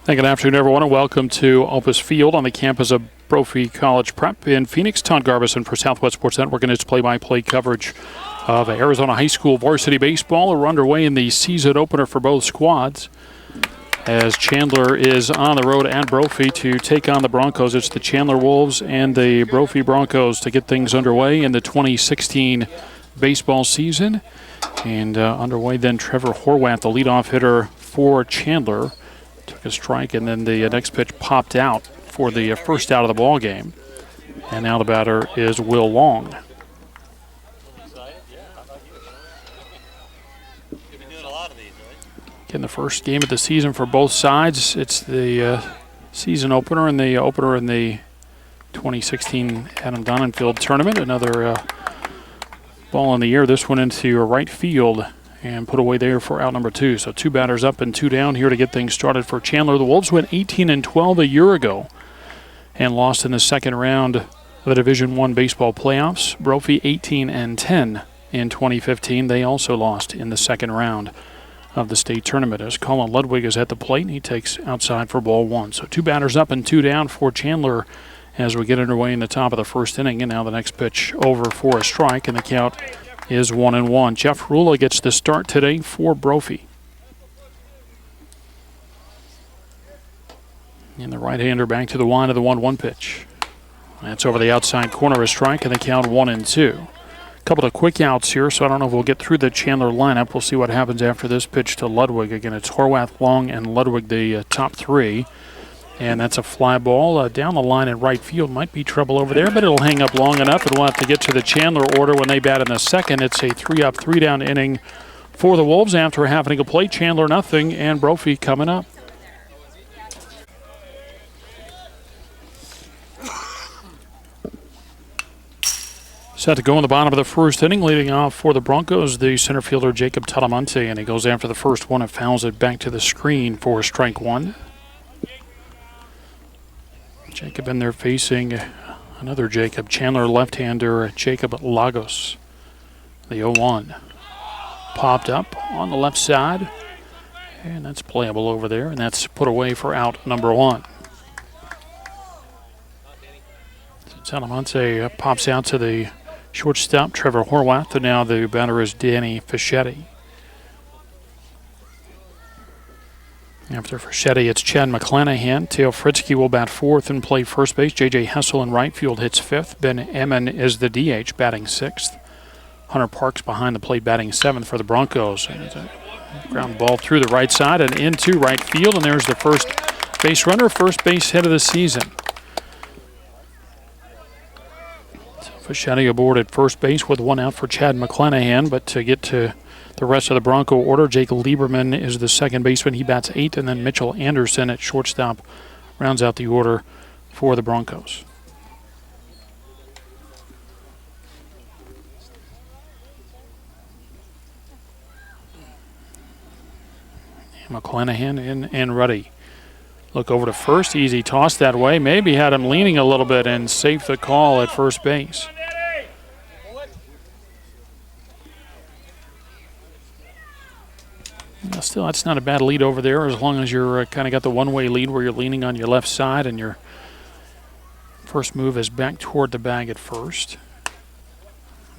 Hey, good afternoon, everyone, and welcome to Opus Field on the campus of Brophy College Prep in Phoenix. Todd Garbison for Southwest Sports Network and its play-by-play coverage of Arizona High School varsity baseball. We're underway in the season opener for both squads as Chandler is on the road at Brophy to take on the Broncos. It's the Chandler Wolves and the Brophy Broncos to get things underway in the 2016 baseball season. And underway then, Trevor Horwath, the leadoff hitter for Chandler, took a strike, and then the next pitch popped out for the first out of the ball game. And now the batter is Will Long. In the first game of the season for both sides, it's the season opener and the opener in the 2016 Adam Donenfield tournament. Another ball in the air, this one into right field, and put away there for out number 2. So 2 batters up and 2 down here to get things started for Chandler. The Wolves went 18-12 a year ago and lost in the second round of the Division I baseball playoffs. Brophy 18-10 in 2015. They also lost in the second round of the state tournament as Colin Ludwig is at the plate, and he takes outside for ball 1. So 2 batters up and 2 down for Chandler as we get underway in the top of the first inning. And now the next pitch over for a strike, and the count is 1-1. Jeff Rula gets the start today for Brophy. And the right-hander back to the line of the 1-1 pitch. That's over the outside corner, a strike, and the count 1-2. A couple of quick outs here, so I don't know if we'll get through the Chandler lineup. We'll see what happens after this pitch to Ludwig. Again, it's Horwath, Long, and Ludwig, the top 3. And that's a fly ball down the line in right field. Might be trouble over there, but it'll hang up long enough, and we'll have to get to the Chandler order when they bat in the second. It's a 3-up, 3-down inning for the Wolves after half inning of play. Chandler nothing, and Brophy coming up. Set to go in the bottom of the first inning, leading off for the Broncos, the center fielder Jacob Talamonte, and he goes after the first one and fouls it back to the screen for strike 1. Jacob in there facing another Jacob, Chandler left-hander Jacob Lagos. The 0-1 popped up on the left side, and that's playable over there, and that's put away for out number 1. So Talamonte pops out to the shortstop, Trevor Horwath, and now the batter is Danny Fischetti. After Fischetti, it's Chad McClanahan. Teo Fritzke will bat 4th and play first base. J.J. Hessel in right field hits 5th. Ben Emin is the DH, batting 6th. Hunter Parks behind the plate, batting 7th for the Broncos. And it's a ground ball through the right side and into right field, and there's the first base runner, first base hit of the season. So Fischetti aboard at first base with 1 out for Chad McClanahan, but to get to the rest of the Bronco order, Jake Lieberman is the second baseman. He bats 8th, and then Mitchell Anderson at shortstop rounds out the order for the Broncos. McClanahan in and ready. Look over to first, easy toss that way. Maybe had him leaning a little bit and safe the call at first base. Still, that's not a bad lead over there as long as you're kind of got the one-way lead where you're leaning on your left side and your first move is back toward the bag at first.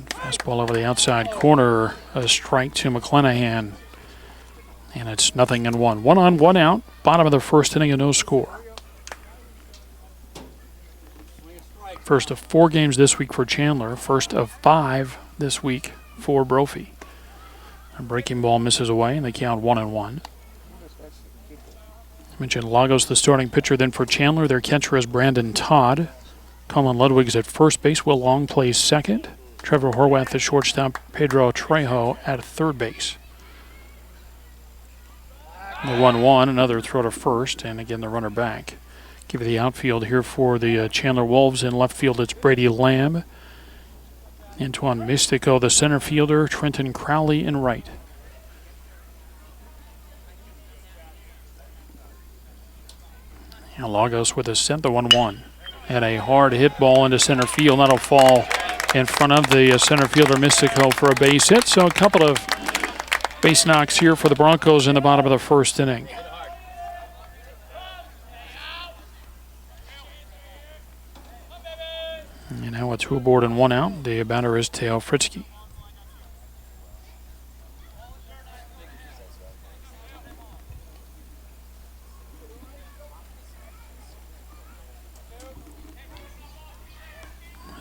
Fastball over the outside corner, a strike to McClanahan. And it's 0-1. 1 on, 1 out. Bottom of the first inning and no score. First of 4 games this week for Chandler. First of 5 this week for Brophy. A breaking ball misses away, and they count 1-1. I mentioned Lagos, the starting pitcher, then for Chandler. Their catcher is Brandon Todd. Colin Ludwig's at first base. Will Long plays second. Trevor Horwath, the shortstop. Pedro Trejo at third base. The 1-1, another throw to first, and again the runner back. Give you the outfield here for the Chandler Wolves. In left field, it's Brady Lamb. Antoine Mystico, the center fielder. Trenton Crowley in right. And Lagos with a sent, the 1-1. And a hard hit ball into center field. That'll fall in front of the center fielder Mystico for a base hit. So a couple of base knocks here for the Broncos in the bottom of the first inning. And now a 2 aboard and 1 out. The batter is Teo Fritzke.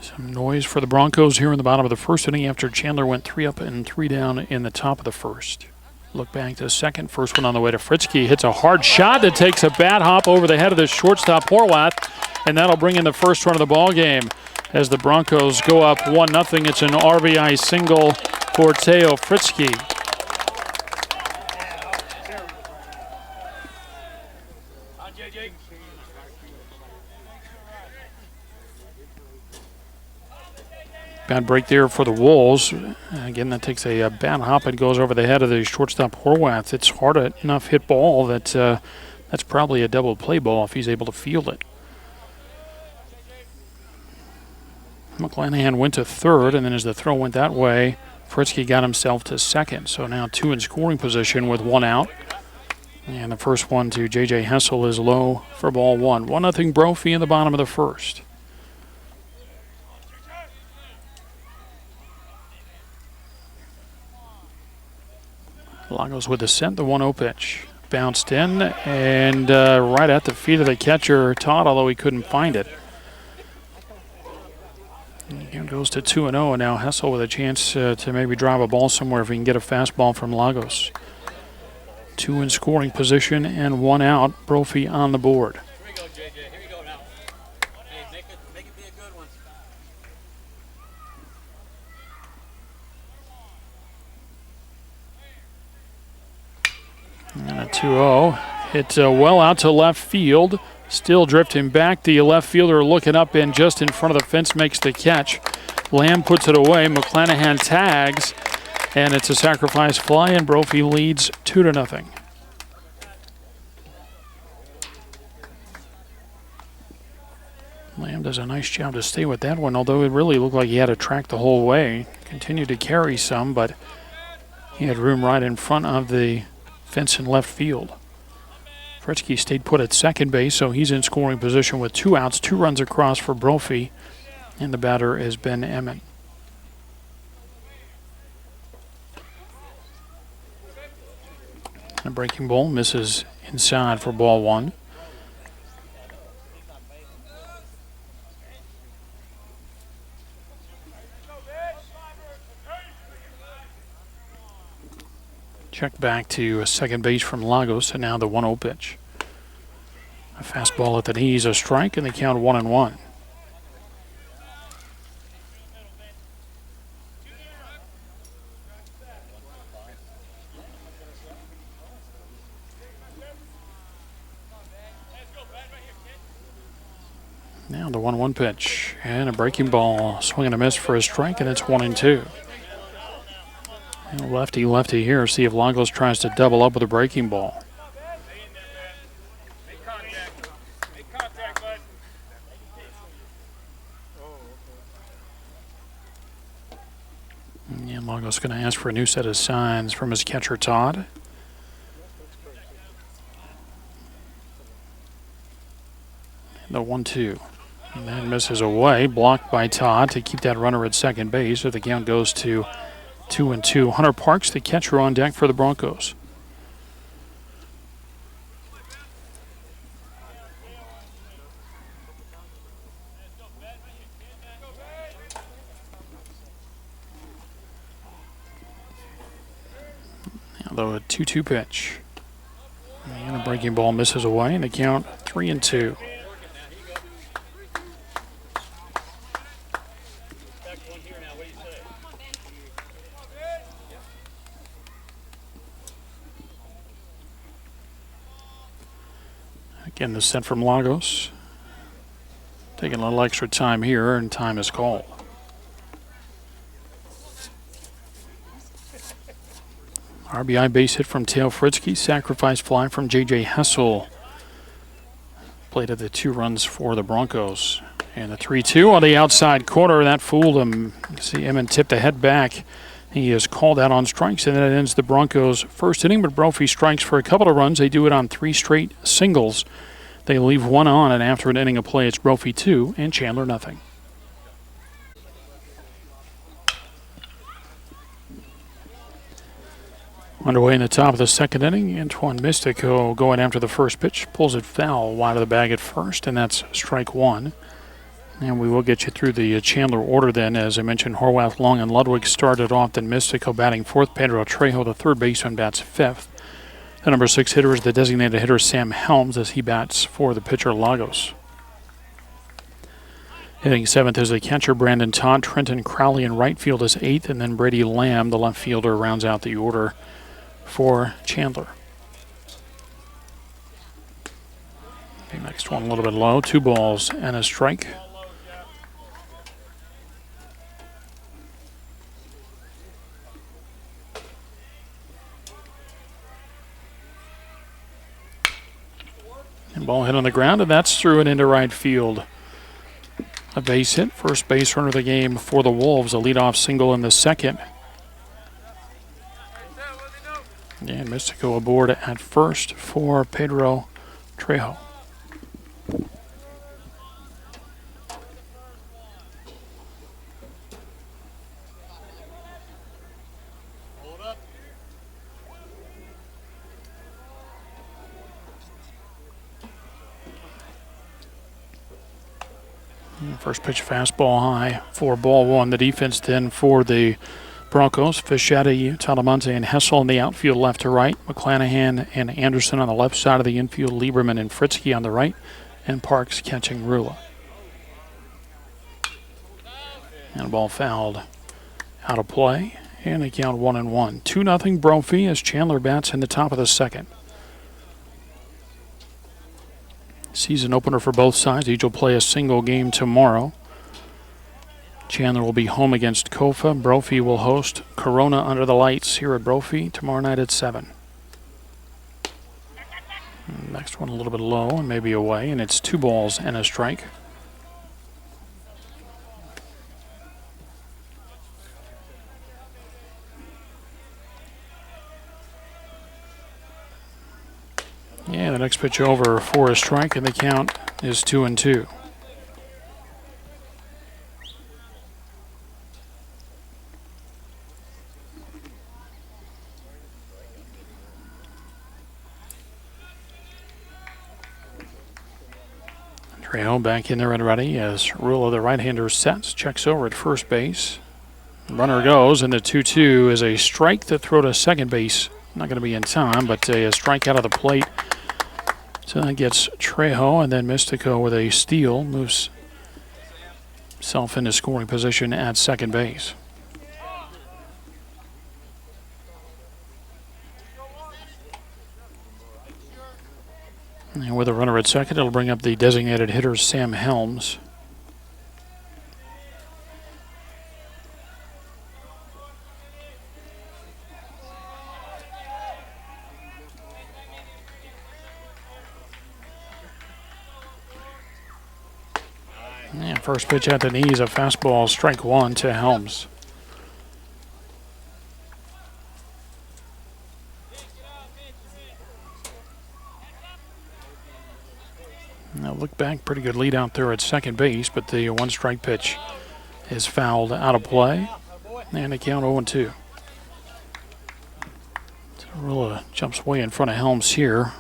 Some noise for the Broncos here in the bottom of the first inning after Chandler went 3 up and 3 down in the top of the first. Look back to the second. First one on the way to Fritzke. Hits a hard shot that takes a bat hop over the head of the shortstop Horwath, and that'll bring in the first run of the ball game. As the Broncos go up 1-0, it's an RBI single for Teo Fritzke. Bad break there for the Wolves. Again, that takes a bad hop and goes over the head of the shortstop Horwath. It's hard enough hit ball that that's probably a double play ball if he's able to field it. McClanahan went to third, and then as the throw went that way, Fritzke got himself to second. So now 2 in scoring position with 1 out. And the first one to J.J. Hessel is low for ball 1. 1-0 Brophy in the bottom of the first. Lagos with the sent, the 1-0 pitch. Bounced in and right at the feet of the catcher, Todd, although he couldn't find it. Here goes to 2-0, and now Hessel with a chance to maybe drive a ball somewhere if he can get a fastball from Lagos. 2 in scoring position and 1 out. Brophy on the board. Here we go, JJ. Here we go now. Hey, make it be a good one. And a 2-0. Hit well out to left field. Still drifting back. The left fielder looking up and just in front of the fence makes the catch. Lamb puts it away. McClanahan tags. And it's a sacrifice fly, and Brophy leads 2-0. Lamb does a nice job to stay with that one, although it really looked like he had a track the whole way. Continued to carry some, but he had room right in front of the fence in left field. Fritzke stayed put at second base, so he's in scoring position with 2 outs, 2 runs across for Brophy, and the batter is Ben Emmett. A breaking ball misses inside for ball 1. Check back to second base from Lagos, and now the 1-0 pitch. A fastball at the knees, a strike, and they count 1-1. Now the 1-1 pitch, and a breaking ball, swing and a miss for a strike, and it's 1-2. Lefty here. See if Lagos tries to double up with a breaking ball. And Lagos going to ask for a new set of signs from his catcher, Todd. And the 1-2. And that misses away, blocked by Todd to keep that runner at second base. So the count goes to 2-2. Hunter Parks, the catcher, on deck for the Broncos. Now, though, a 2-2 pitch. And a breaking ball misses away, and the count 3-2. Again, the set from Lagos. Taking a little extra time here, and time is called. RBI base hit from Teo Fritzke. Sacrifice fly from J.J. Hessel. Played at the 2 runs for the Broncos. And the 3-2 on the outside corner. That fooled him. You see Emmett tip the head back. He is called out on strikes, and that ends the Broncos' first inning. But Brophy strikes for a couple of runs. They do it on 3 straight singles. They leave 1 on, and after an inning of play, it's Brophy 2 and Chandler 0. Underway in the top of the second inning, Antoine Mystico going after the first pitch, pulls it foul wide of the bag at first, and that's strike one. And we will get you through the Chandler order then. As I mentioned, Horwath, Long, and Ludwig started off, then Mystico batting fourth, Pedro Trejo, the third baseman, bats fifth. The number 6 hitter is the designated hitter Sam Helms as he bats for the pitcher Lagos. Hitting seventh is the catcher Brandon Todd. Trenton Crowley in right field is eighth, and then Brady Lamb, the left fielder, rounds out the order for Chandler. The next one a little bit low, 2 balls and a strike. And ball hit on the ground, and that's through and into right field. A base hit, first base runner of the game for the Wolves, a leadoff single in the second. And Mystico aboard at first for Pedro Trejo. First pitch fastball high for ball one. The defense then for the Broncos, Fischetti, Talamonte, and Hessel in the outfield left to right. McClanahan and Anderson on the left side of the infield. Lieberman and Fritzke on the right. And Parks catching Rula. And a ball fouled out of play. And they count 1-1. 2-0 Brophy as Chandler bats in the top of the second. Season opener for both sides. Each will play a single game tomorrow. Chandler will be home against Kofa. Brophy will host Corona under the lights here at Brophy tomorrow night at 7. Next one a little bit low and maybe away, and it's 2 balls and a strike. Yeah, the next pitch over for a strike, and the count is 2-2. Trejo back in there and ready as Rula, the right-hander, sets, checks over at first base. Runner goes, and the 2-2 is a strike to throw to second base. Not going to be in time, but a strike out of the plate. So that gets Trejo, and then Mystico with a steal moves himself into scoring position at second base. And with a runner at second, it'll bring up the designated hitter Sam Helms. Yeah, first pitch at the knees, a fastball, strike one to Helms. Now look back, pretty good lead out there at second base, but the 1-strike pitch is fouled out of play, and the count 0-2. So Rula jumps way in front of Helms here.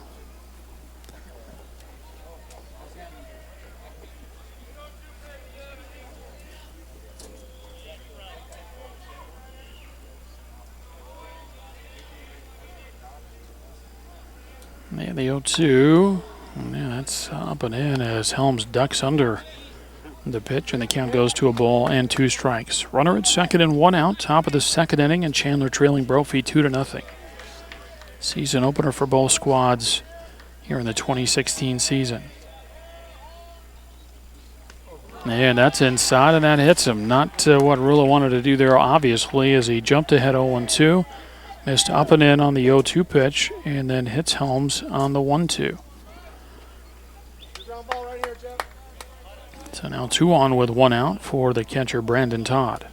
And the 0-2, yeah, that's up and in as Helms ducks under the pitch, and the count goes to a ball and 2 strikes. Runner at second and 1 out, top of the second inning, and Chandler trailing Brophy 2-0. Season opener for both squads here in the 2016 season. And that's inside, and that hits him. Not what Rula wanted to do there, obviously, as he jumped ahead 0-2. Missed up and in on the 0-2 pitch, and then hits Helms on the 1-2. So now 2 on with 1 out for the catcher Brandon Todd.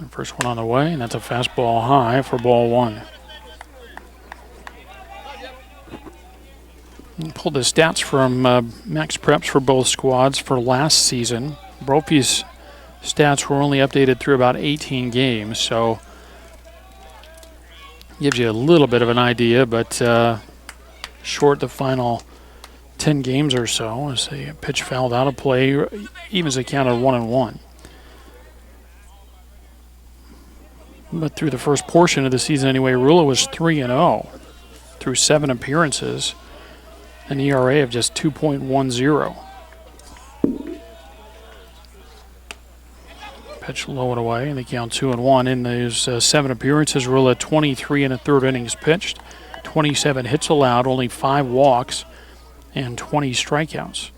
First one on the way, and that's a fastball high for ball one. Pulled the stats from Max Preps for both squads for last season. Brophy's stats were only updated through about 18 games, so gives you a little bit of an idea, but short the final 10 games or so as the pitch fouled out of play, evens the count at 1-1. But through the first portion of the season anyway, Rula was 3-0 through 7 appearances, an ERA of just 2.10. Pitch low and away, and they count 2-1. In those 7 appearances, Rula 23 1/3 innings pitched, 27 hits allowed, only 5 walks, and 20 strikeouts.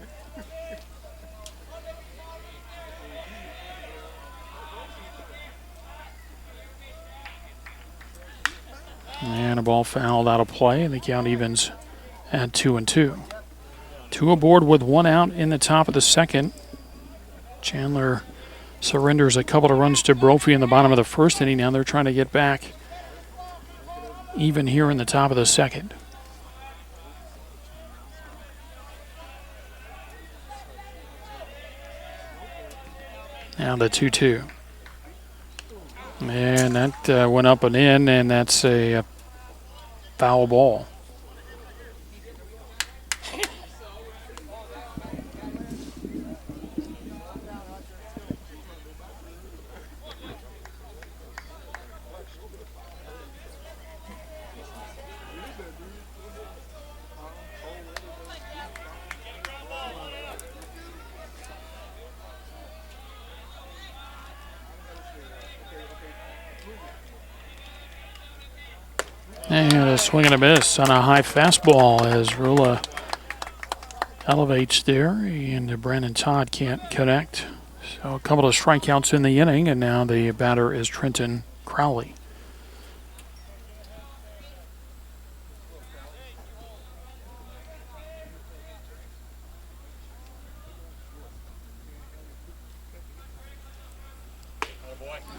And a ball fouled out of play, and the count evens at 2-2. 2 aboard with 1 out in the top of the second. Chandler surrenders a couple of runs to Brophy in the bottom of the first inning. Now they're trying to get back even here in the top of the second. Now the 2-2. And that went up and in, and that's a foul ball. And a swing and a miss on a high fastball as Rula elevates there, and Brandon Todd can't connect. So a couple of strikeouts in the inning, and now the batter is Trenton Crowley.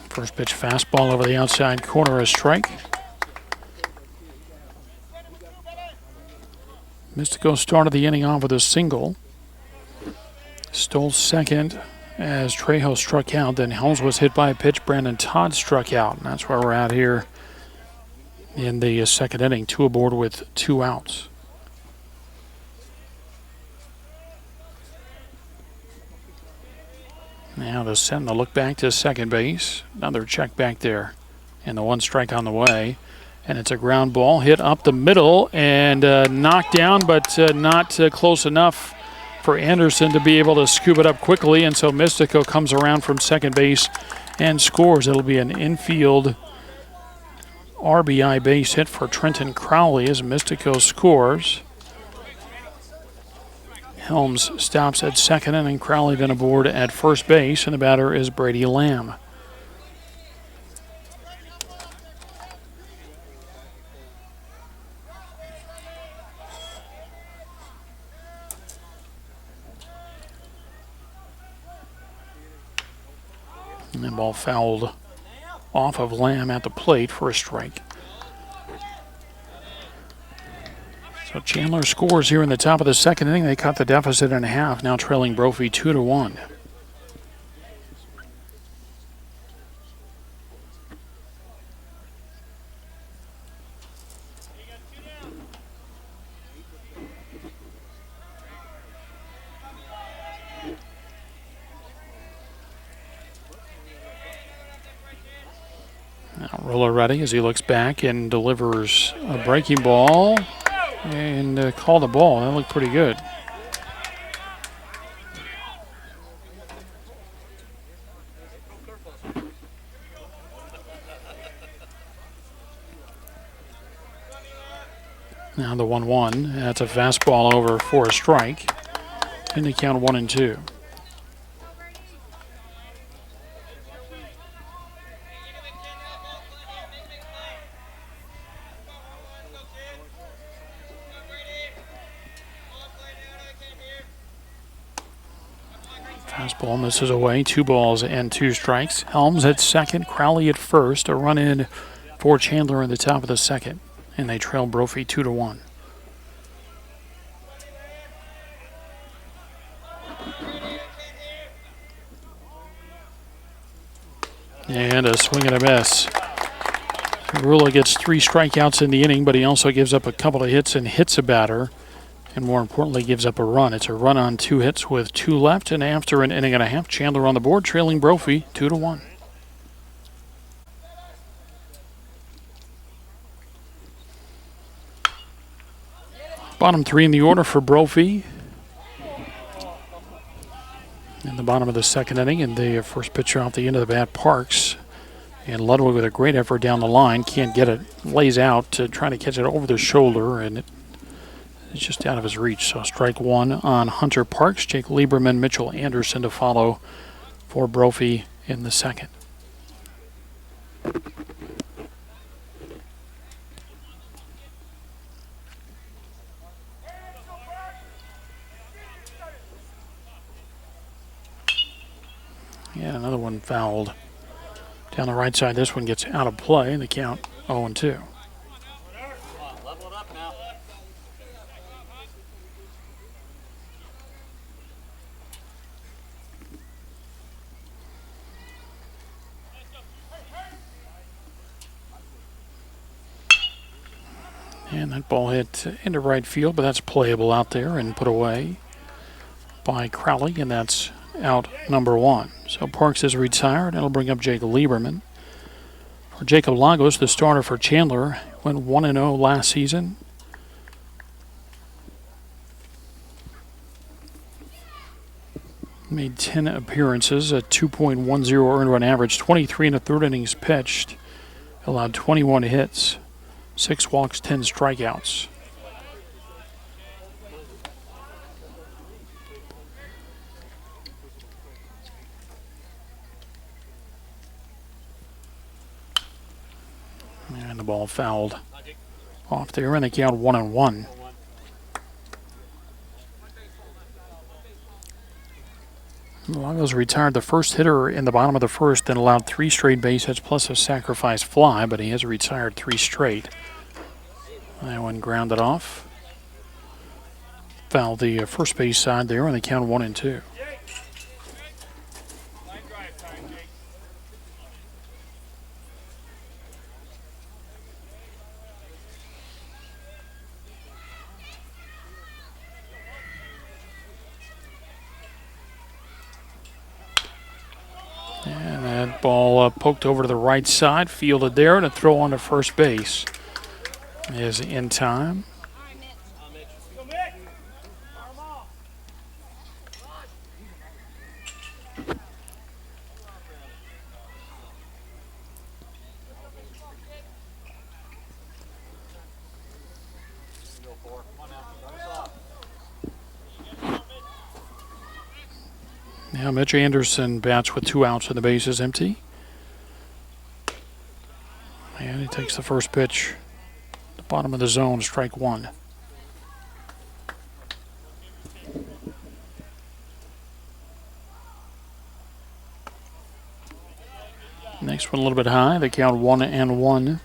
First pitch fastball over the outside corner, a strike. Mystico started the inning off with a single. Stole second as Trejo struck out. Then Helms was hit by a pitch. Brandon Todd struck out. And that's where we're at here in the second inning. 2 aboard with 2 outs. Now the Sentinel look back to second base. Another check back there. And the 1 strike on the way. And it's a ground ball hit up the middle and knocked down, but not close enough for Anderson to be able to scoop it up quickly. And so Mystico comes around from second base and scores. It'll be an infield RBI base hit for Trenton Crowley as Mystico scores. Helms stops at second, and then Crowley then aboard at first base, and the batter is Brady Lamb. And the ball fouled off of Lamb at the plate for a strike. So Chandler scores here in the top of the second inning. They cut the deficit in half, now trailing Brophy 2-1. Now Rula ready as he looks back and delivers a breaking ball and called the ball. That looked pretty good. Now the 1-1. That's a fastball over for a strike. And they count 1-2. Fastball misses away. 2 balls and 2 strikes. Helms at second, Crowley at first. A run in for Chandler in the top of the second. And they trail Brophy 2-1. And a swing and a miss. Rula gets 3 strikeouts in the inning, but he also gives up a couple of hits and hits a batter. And more importantly, gives up a run. It's a run on 2 hits with 2 left. And after an inning and a half, Chandler on the board, trailing Brophy 2-1. Bottom 3 in the order for Brophy. In the bottom of the second inning, and the first pitcher off the end of the bat, Parks. And Ludwig with a great effort down the line. Can't get it. Lays out to try to catch it over the shoulder, and it's just out of his reach. So strike 1 on Hunter Parks. Jake Lieberman, Mitchell Anderson to follow for Brophy in the second. Yeah, another one fouled down the right side. This one gets out of play. The count 0-2. Level it up now. And that ball hit into right field, but that's playable out there and put away by Crowley, and that's out number 1. So Parks is retired. That'll bring up Jake Lieberman. For Jacob Lagos, the starter for Chandler, went 1-0 last season. Made 10 appearances, a 2.10 earned run average, 23 and a third innings pitched, allowed 21 hits, 6 walks, 10 strikeouts. And the ball fouled off there, and they count 1-1. Lagos retired the first hitter in the bottom of the first, then allowed 3 straight base hits plus a sacrifice fly, but he has retired 3 straight. That one grounded off. Fouled the first base side there, and they count 1-2. And that ball poked over to the right side, fielded there, and a throw on to first base is in time. Now Mitch Anderson bats with 2 outs and the base is empty. And he takes the first pitch. The bottom of the zone, strike 1. Next one a little bit high. They count 1-1.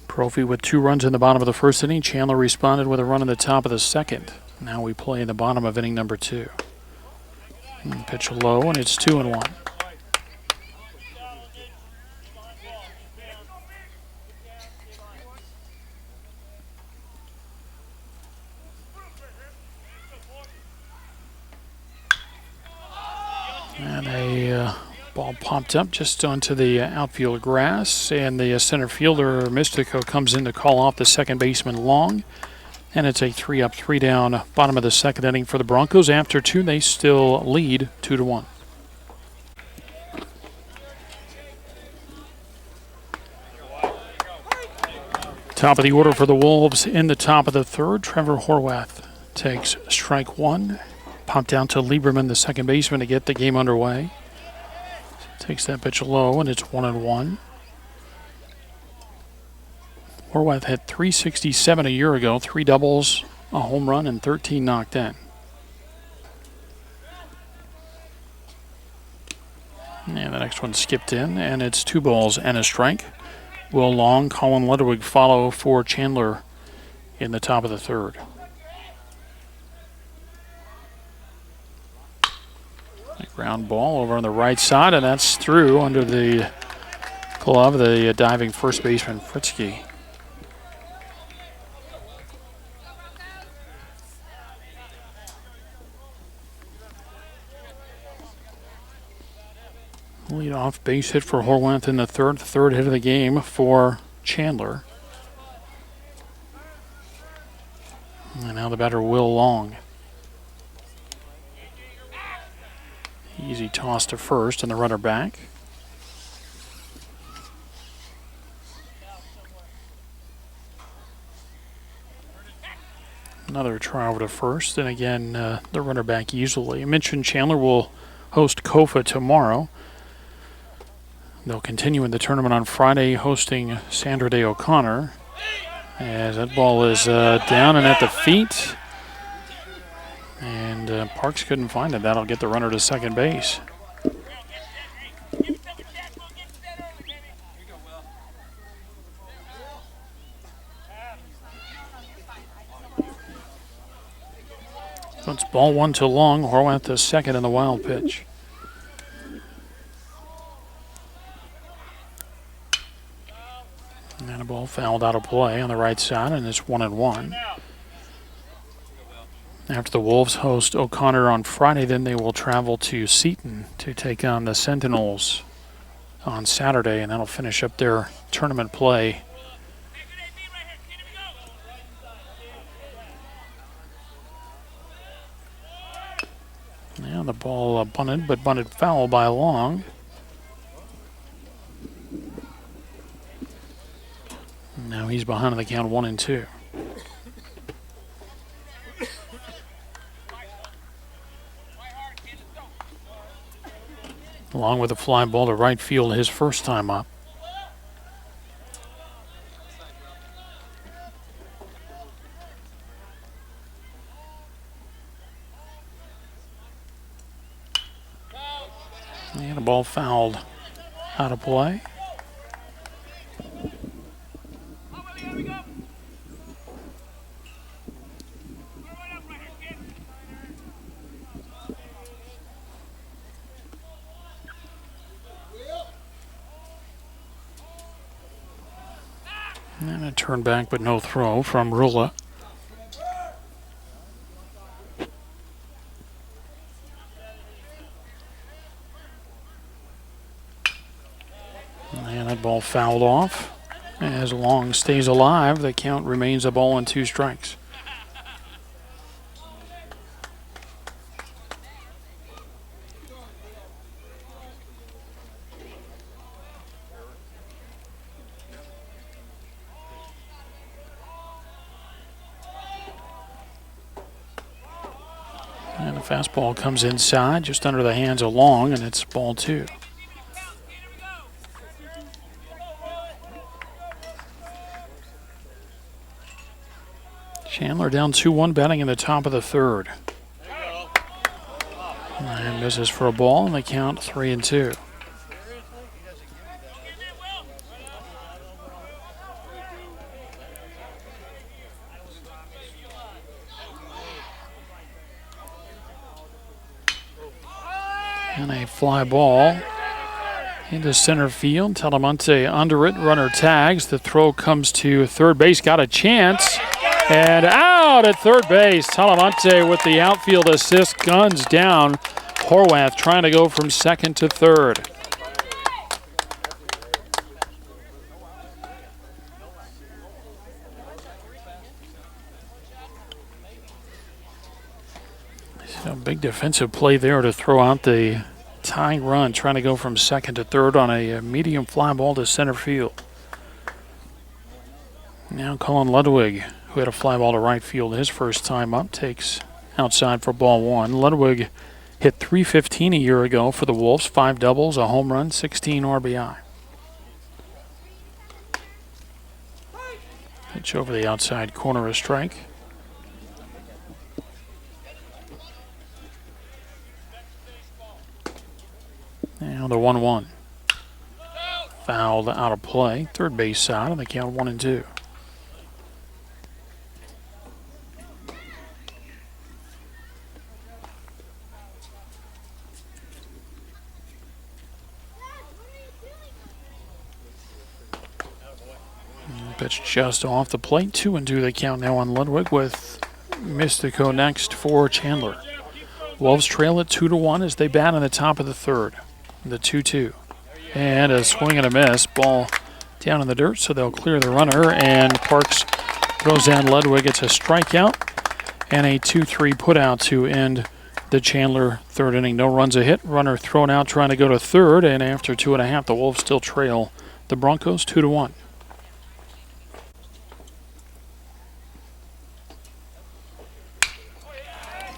Brophy with 2 runs in the bottom of the first inning. Chandler responded with a run in the top of the second. Now we play in the bottom of inning number 2. And pitch low, and it's 2-1. And a ball popped up just onto the outfield grass, and the center fielder, Mystico, comes in to call off the second baseman Long. And it's a 3-up, 3-down bottom of the second inning for the Broncos. After 2, they still lead 2-1. Top of the order for the Wolves in the top of the third. Trevor Horwath takes strike 1. Popped down to Lieberman, the second baseman, to get the game underway. Takes that pitch low, and it's 1-1. Horwath had 367 a year ago, 3 doubles, a home run, and 13 knocked in. And the next one skipped in, and it's 2 balls and a strike. Will Long, Colin Ludwig follow for Chandler in the top of the third. A ground ball over on the right side, and that's through under the glove of the diving first baseman, Fritzke. Lead off base hit for Horwath in the third hit of the game for Chandler. And now the batter, Will Long. Easy toss to first and the runner back. Another try over to first, and again, the runner back easily. I mentioned Chandler will host Kofa tomorrow. They'll continue in the tournament on Friday, hosting Sandra Day O'Connor. As that ball is down and at the feet. And Parks couldn't find it. That'll get the runner to second base. So it's ball 1 to Long. Horwath to second in the wild pitch. And a ball fouled out of play on the right side, and it's 1-1. After the Wolves host O'Connor on Friday, then they will travel to Seton to take on the Sentinels on Saturday, and that'll finish up their tournament play. Yeah, the ball bunted, but bunted foul by Long. Now he's behind on the count 1-2. Along with a fly ball to right field his first time up. And a ball fouled out of play. And a turn back, but no throw from Rula. And that ball fouled off. As Long stays alive, the count remains a ball and 2 strikes. And the fastball comes inside, just under the hands of Long, and it's ball 2. Chandler down 2-1, batting in the top of the third. And misses for a ball, and the count 3-2. And a fly ball into center field. Talamonte under it. Runner tags. The throw comes to third base. Got a chance. And out at third base. Talamonte with the outfield assist. Guns down. Horwath trying to go from second to third. So big defensive play there to throw out the tying run, trying to go from second to third on a medium fly ball to center field. Now Colin Ludwig, who had a fly ball to right field his first time up, takes outside for ball 1. Ludwig hit .315 a year ago for the Wolves, 5 doubles, a home run, 16 RBI. Pitch over the outside corner, a strike. Now the 1-1. Fouled out of play. Third base side on the count 1-2. Pitch just off the plate. 2-2 the count now on Ludwig with Mystico next for Chandler. Wolves trail at 2-1 as they bat in the top of the third. The 2-2. And a swing and a miss. Ball down in the dirt, so they'll clear the runner. And Parks throws down Ludwig. It's a strikeout and a 2-3 putout to end the Chandler third inning. No runs a hit. Runner thrown out trying to go to third. And after 2.5, the Wolves still trail the Broncos 2-1.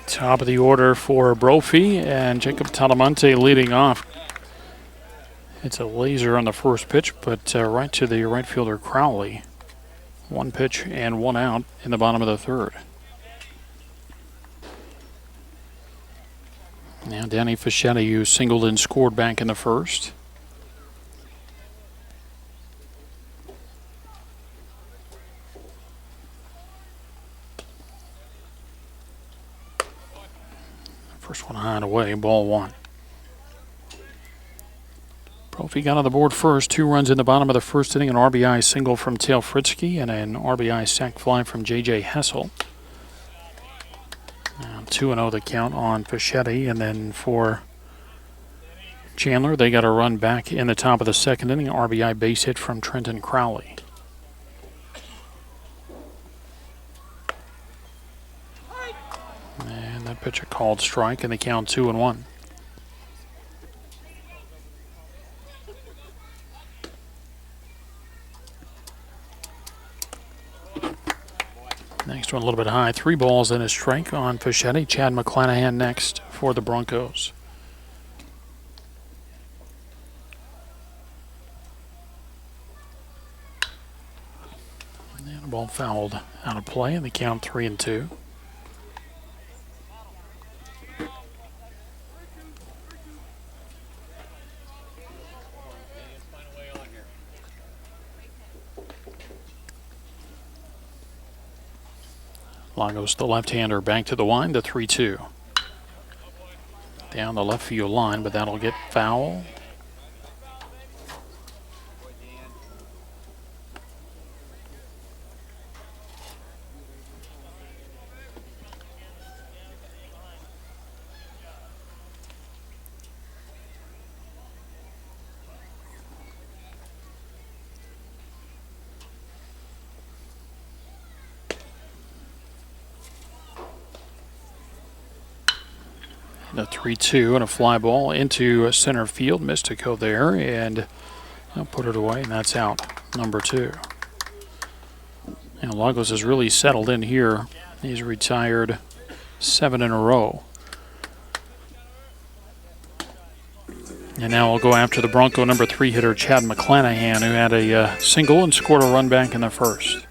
Top of the order for Brophy and Jacob Talamonte leading off. It's a laser on the first pitch, but right to the right fielder Crowley. One pitch and one out in the bottom of the third. Now Danny Fischetti, who singled and scored back in the first. First one high and away, ball one. Brophy got on the board first. 2 runs in the bottom of the first inning. An RBI single from Tail Fritzky and an RBI sac fly from J.J. Hessel. Now 2-0 the count on Fischetti. And then for Chandler, they got a run back in the top of the second inning. RBI base hit from Trenton Crowley. And that pitch a called strike, and the count 2-1. Next one a little bit high. 3 balls and a strike on Fischetti. Chad McClanahan next for the Broncos. And a ball fouled out of play, and the count 3-2. Lagos, the left-hander, back to the line, the 3-2. Down the left field line, but that'll get foul. The 3-2 and a fly ball into center field. Mystico there, and I'll put it away, and that's out. Number 2. And Lagos has really settled in here. He's retired 7 in a row. And now we'll go after the Bronco number 3 hitter, Chad McClanahan, who had a single and scored a run back in the first.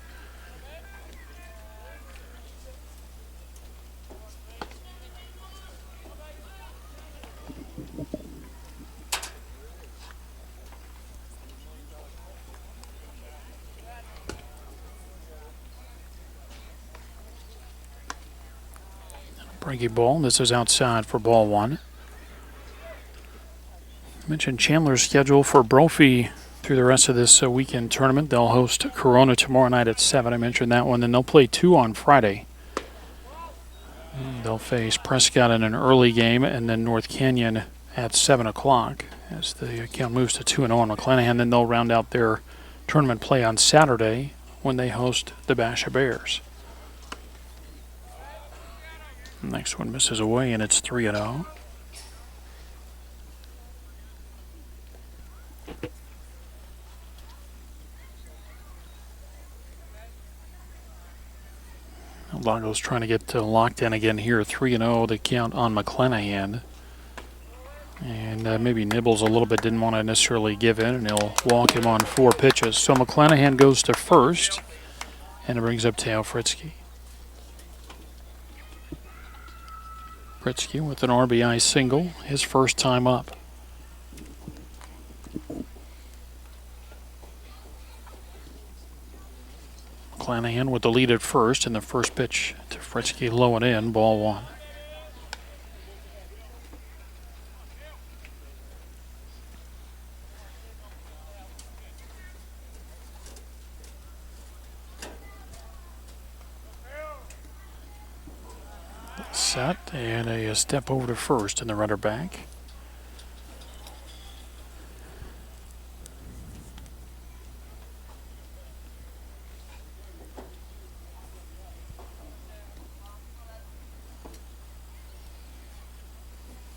Breaky ball. This is outside for ball 1. I mentioned Chandler's schedule for Brophy through the rest of this weekend tournament. They'll host Corona tomorrow night at 7. I mentioned that one. Then they'll play 2 on Friday. They'll face Prescott in an early game and then North Canyon at 7 o'clock as the account moves to 2-0 on McClanahan. Then they'll round out their tournament play on Saturday when they host the Basha Bears. Next one misses away, and it's 3-0. Lagos trying to get locked in again here. 3-0 the count on McClanahan. And maybe nibbles a little bit, didn't want to necessarily give in, and he'll walk him on 4 pitches. So McClanahan goes to first, and it brings up Tail Fritzky. Fritzky with an RBI single, his first time up. McClanahan with the lead at first, and the first pitch to Fritzke low and in, ball one. Set, and a step over to first, and the runner back.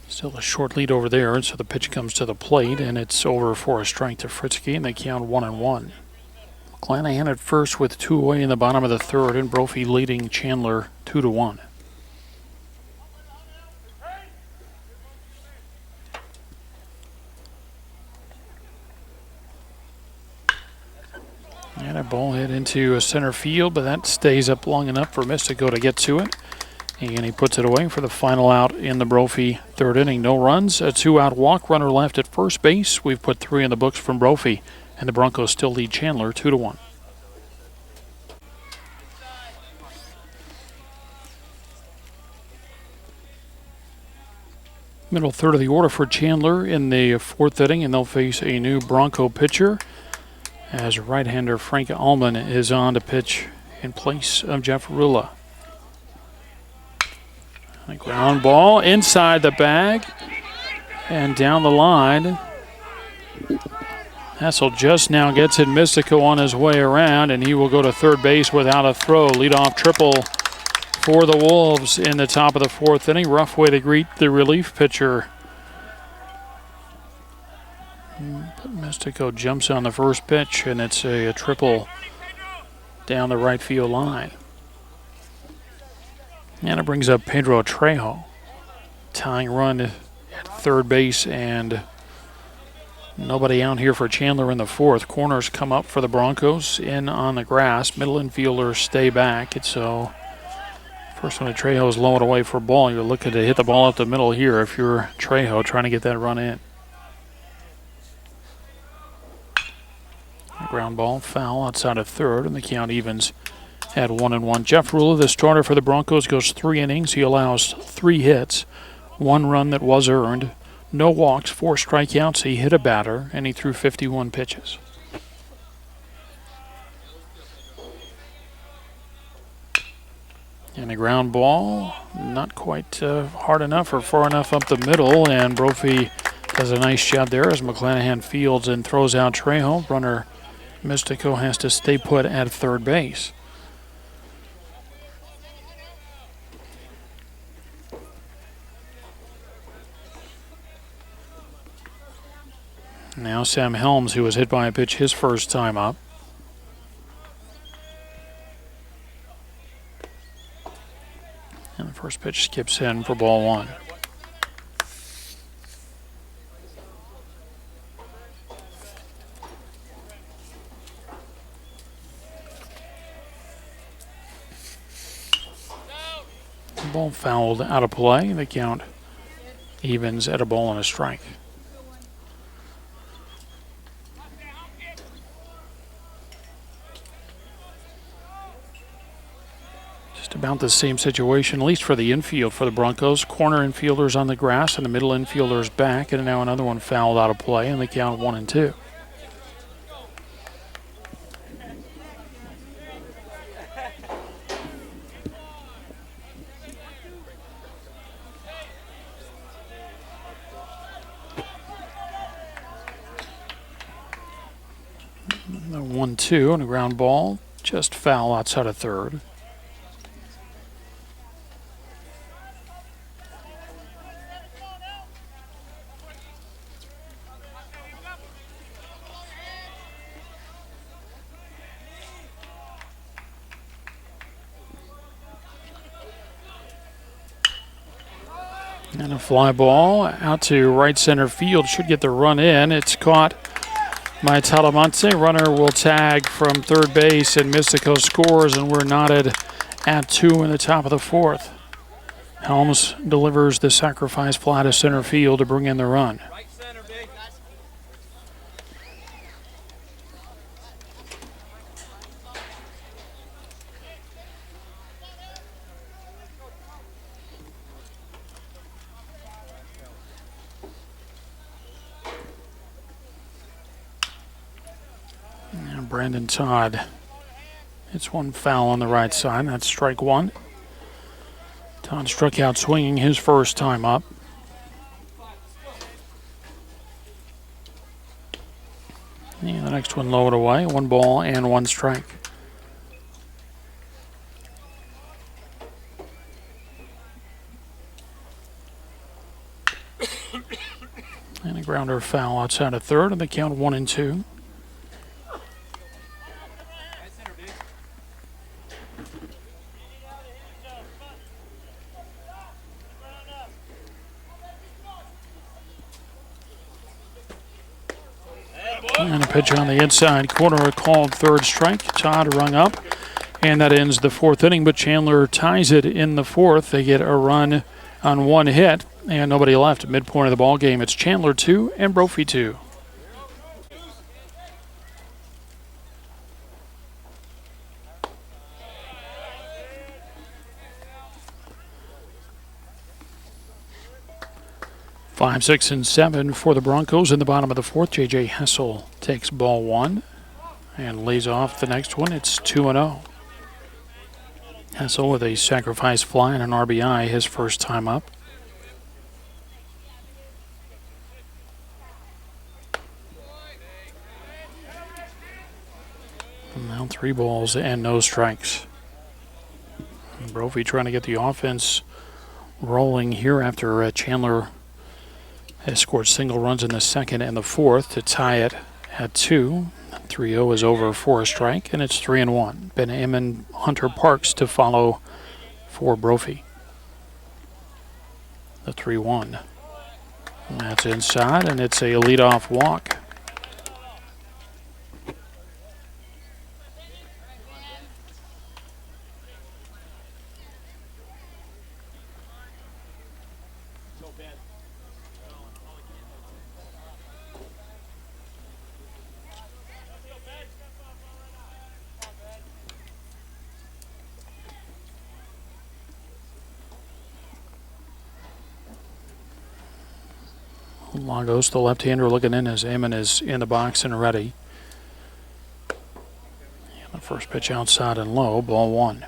Still a short lead over there, and so the pitch comes to the plate, and it's over for a strike to Fritzke, and they count 1-1. McClanahan at first with 2 away in the bottom of the third, and Brophy leading Chandler 2-1. And a ball hit into a center field, but that stays up long enough for Mystico to get to it. And he puts it away for the final out in the Brophy third inning. No runs, a 2-out walk, runner left at first base. We've put 3 in the books from Brophy, and the Broncos still lead Chandler 2-1. Middle third of the order for Chandler in the fourth inning, and they'll face a new Bronco pitcher as right-hander Frank Allman is on to pitch in place of Jeff Rula. A ground ball inside the bag and down the line. Hassel just now gets it. Mystico on his way around, and he will go to third base without a throw. Leadoff triple for the Wolves in the top of the fourth inning. Rough way to greet the relief pitcher. But Mystico jumps on the first pitch, and it's a triple down the right field line. And it brings up Pedro Trejo. Tying run at third base, and nobody out here for Chandler in the fourth. Corners come up for the Broncos in on the grass. Middle infielders stay back. It's so first one to Trejo is low and away for a ball. You're looking to hit the ball up the middle here if you're Trejo trying to get that run in. Ground ball, foul outside of third, and the count evens at 1-1. Jeff Rula, the starter for the Broncos, goes 3 innings. He allows 3 hits, 1 run that was earned, no walks, 4 strikeouts. He hit a batter, and he threw 51 pitches. And a ground ball, not quite hard enough or far enough up the middle, and Brophy does a nice job there as McClanahan fields and throws out Trejo. Runner Mystico has to stay put at third base. Now Sam Helms, who was hit by a pitch his first time up. And the first pitch skips in for ball one. Ball fouled out of play. The count evens at a ball and a strike. Just about the same situation, at least for the infield for the Broncos. Corner infielders on the grass and the middle infielders back, and now another one fouled out of play, and the count 1-2. The 1-2 and a ground ball, just foul outside of third. And a fly ball out to right center field. Should get the run in. It's caught by Talamante. Runner will tag from third base, and Mystico scores, and we're knotted at 2 in the top of the fourth. Helms delivers the sacrifice fly to center field to bring in the run. Brandon Todd. It's one foul on the right side. That's strike one. Todd struck out swinging his first time up. And the next one lowered away. 1 ball and 1 strike. And a grounder foul outside of third, and the count 1-2. And a pitch on the inside corner called third strike. Todd rung up, and that ends the 4th inning, but Chandler ties it in the 4th. They get a run on 1 hit, and nobody left at midpoint of the ball game. It's Chandler 2 and Brophy 2. Five, 6, and 7 for the Broncos in the bottom of the 4th. J.J. Hessel takes ball 1 and lays off the next one. It's 2-0. Hessel with a sacrifice fly and an RBI his first time up. And now 3 balls and no strikes. And Brophy trying to get the offense rolling here after Chandler has scored single runs in the 2nd and the 4th to tie it at 2. 3-0 is over for a strike, and it's 3-1. Ben Ammon, Hunter Parks to follow for Brophy. The 3-1. And that's inside, and it's a leadoff walk. Lagos, the left-hander, looking in as Ammon is in the box and ready. And the first pitch outside and low, ball 1.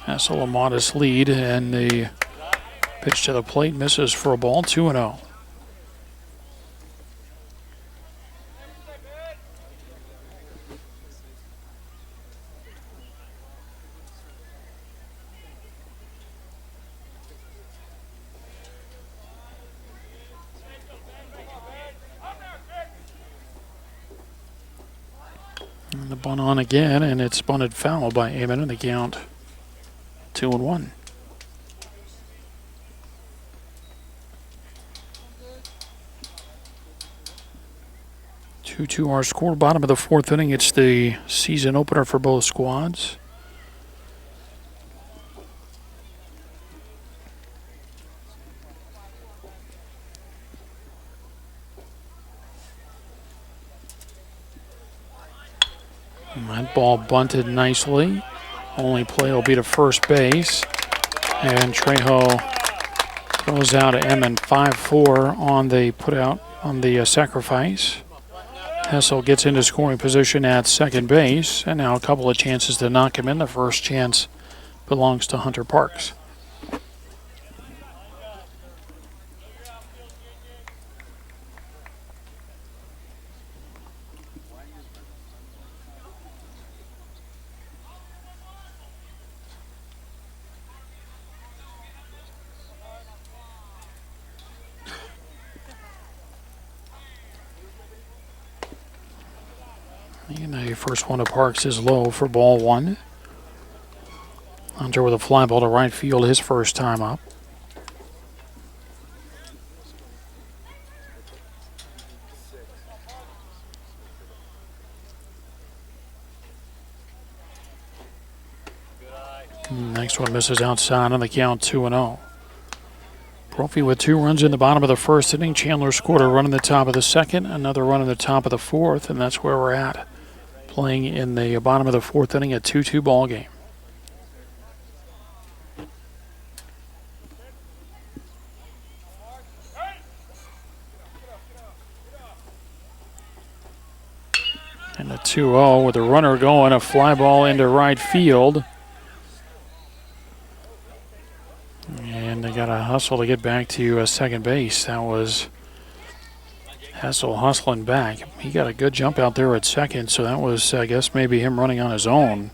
Hessel a modest lead, and the pitch to the plate misses for a ball, 2-0. And the bunt on again, and it's bunted foul by Ammon, and the count 2-1. 2-2 our score. Bottom of the 4th inning. It's the season opener for both squads. And that ball bunted nicely. Only play will be to first base. And Trejo goes out to Emmon 5-4 on the putout on the sacrifice. Hessel gets into scoring position at second base, and now a couple of chances to knock him in. The first chance belongs to Hunter Parks. And the first one to Parks is low for ball 1. Hunter with a fly ball to right field his first time up. Next one misses outside on the count, 2-0. Brophy with 2 runs in the bottom of the first inning. Chandler scored a run in the top of the second, another run in the top of the fourth, and that's where we're at. Playing in the bottom of the fourth inning, a 2-2 ball game. And a 2-0 with a runner going, a fly ball into right field. And they got to hustle to get back to second base. That was Hessel hustling back. He got a good jump out there at second, so that was, I guess, maybe him running on his own.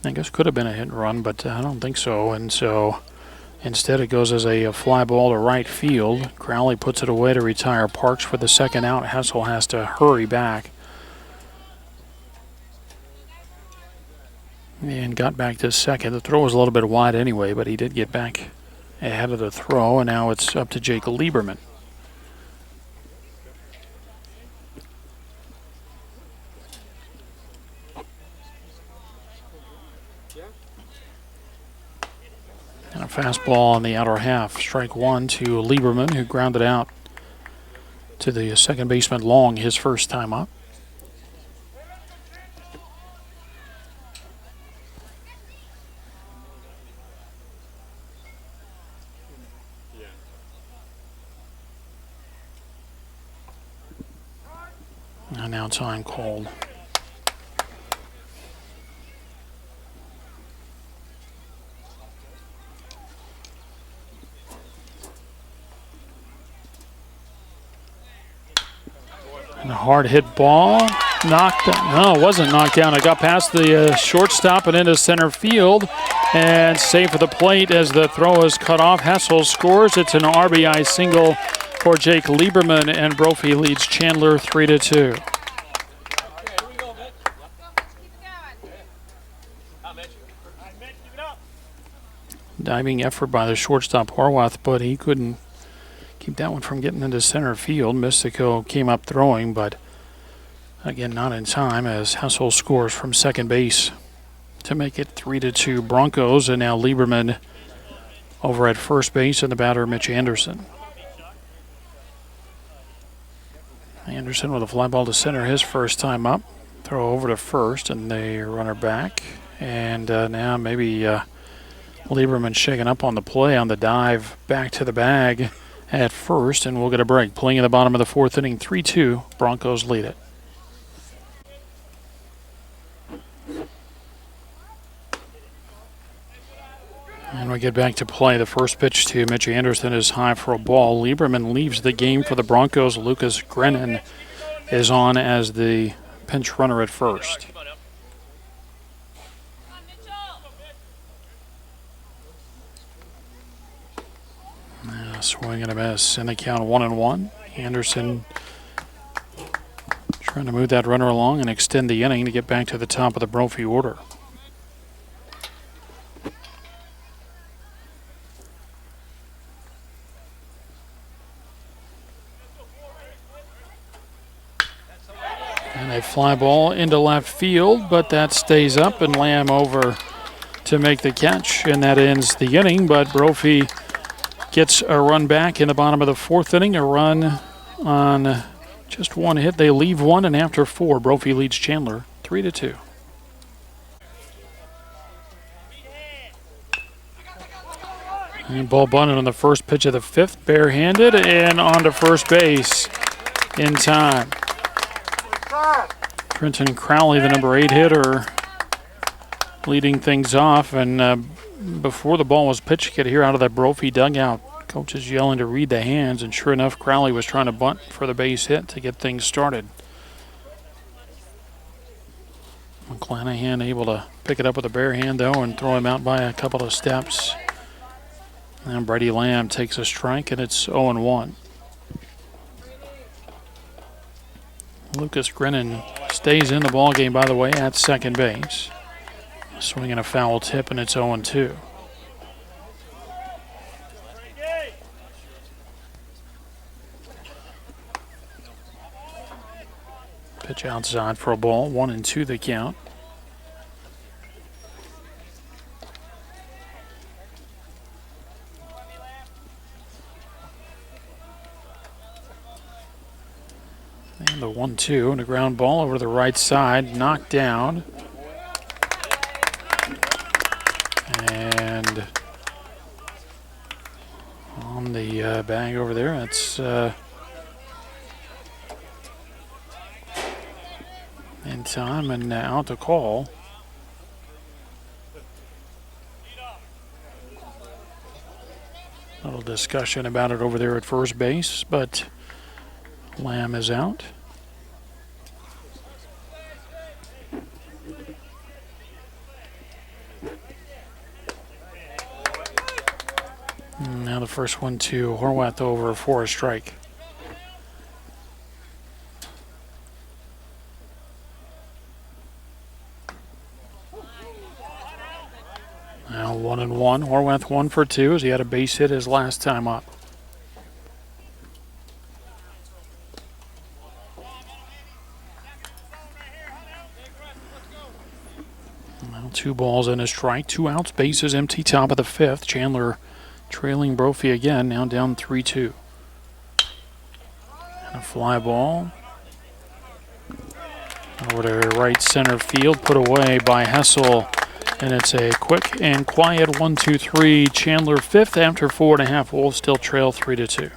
I guess could have been a hit and run, but I don't think so. And so instead it goes as a fly ball to right field. Crowley puts it away to retire Parks for the second out. Hessel has to hurry back. And got back to second. The throw was a little bit wide anyway, but he did get back ahead of the throw, and now it's up to Jake Lieberman. And a fastball on the outer half. Strike 1 to Lieberman, who grounded out to the second baseman Long his first time up. And now time called. And a hard hit ball, knocked down. No, it wasn't knocked down. It got past the shortstop and into center field, and safe for the plate as the throw is cut off. Hessel scores. It's an RBI single for Jake Lieberman, and Brophy leads Chandler 3-2. Diving effort by the shortstop Horwath, but he couldn't keep that one from getting into center field. Mystico came up throwing, but again, not in time as Hessel scores from second base to make it 3-2 Broncos. And now Lieberman over at first base, and the batter Mitch Anderson. Anderson with a fly ball to center his first time up. Throw over to first, and they runner back. And now maybe Lieberman shaking up on the play on the dive back to the bag at first, and we'll get a break. Playing in the bottom of the fourth inning, 3-2. Broncos lead it. And we get back to play. The first pitch to Mitch Anderson is high for a ball. Lieberman leaves the game for the Broncos. Lucas Grennan is on as the pinch runner at first. Swing and a miss, and they count 1-1. Anderson trying to move that runner along and extend the inning to get back to the top of the Brophy order. And a fly ball into left field, but that stays up, and Lamb over to make the catch, and that ends the inning. But Brophy gets a run back in the bottom of the fourth inning, a run on just one hit. They leave one, and after 4, Brophy leads Chandler 3-2. And ball bunted on the first pitch of the fifth, barehanded, and onto first base in time. Trenton Crowley, the number 8 hitter, leading things off, and before the ball was pitched, you could hear out of that Brophy dugout, coaches yelling to read the hands, and sure enough, Crowley was trying to bunt for the base hit to get things started. McClanahan able to pick it up with a bare hand, though, and throw him out by a couple of steps. And Brady Lamb takes a strike, and it's 0-1. Lucas Grennan stays in the ballgame, by the way, at second base. Swinging a foul tip, and it's 0-2. Pitch outside for a ball, 1-2 the count. And the 1-2 and a ground ball over to the right side, knocked down. And on the bag over there, that's in time and out to call. A little discussion about it over there at first base, but Lamb is out. And now the first one to Horwath over for a strike. Now 1-1. Horwath 1 for 2 as he had a base hit his last time up. Now 2 balls and a strike, 2 outs, bases empty, top of the 5th. Chandler trailing Brophy again, now down 3-2. And a fly ball over to right center field, put away by Hessel. And it's a quick and quiet 1-2-3. Chandler 5th after 4.5. Wolves still trail 3-2.